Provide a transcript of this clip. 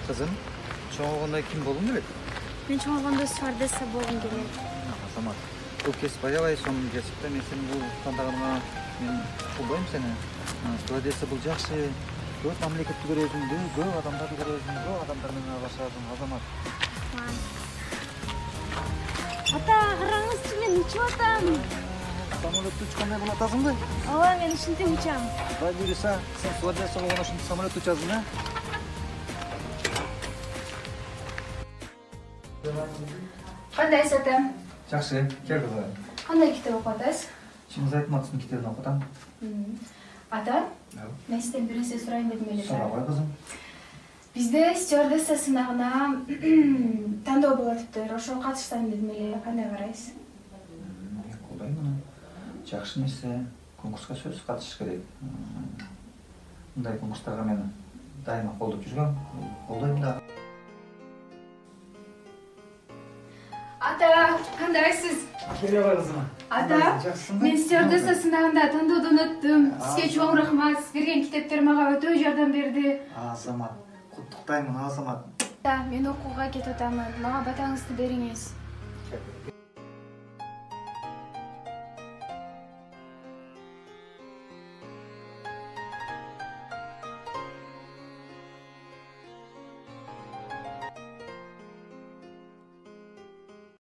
Kızım, çoğunluğunda kim bolun evet? Мен чоңойгондо стюардесса болгум келет. Азамат, бұл кесіп аябай соның кесіпті. Мен сені бұл таңдағаныма мен қолдаймын сені. Стюардесса бұл жақсы. Көп мемлекетті көресің, көп адамдарды көресің, көп адамдармен араласасың, Азамат. Ата, караңызчы, мен учуп атам. Самолетті ұшқандай болатасың ба? Ооба, мен ушинтип учам. Құдай бұйырса, сен стюардесса болған үшін самолет ұшасың, а? Кандайсыз атам? Жақсы, кел қызым. Кандай китеп окуп атасыз? Шыңыз айтматсың китебін оқытам. Ата, мен сизден бир нерсе сурайын дедим эле. Сұра ғой қызым. Бизде стюардесса сынагына тандоо болот дептир. Ошого катышсам дедим эле. Кандай карайсыз? Мен қолдаймын мұны. Жақсы нерсе, конкурсқа сөзсүз катышыш керек. Мындай конкурстарға мен дайыма колдоп жүргөм. Колдойм да. Ата, кандайсыз? Келе ғой қызым. Ата, мен стюардесса сынагында тандоодон өттүм. Сизге чоң рахмат. Сиз берген китептер мага өтө жардам берди. Азамат, құттықтаймын Азамат. Ата, мен окууга кетип атамын. Мага батаңызды бериңиз.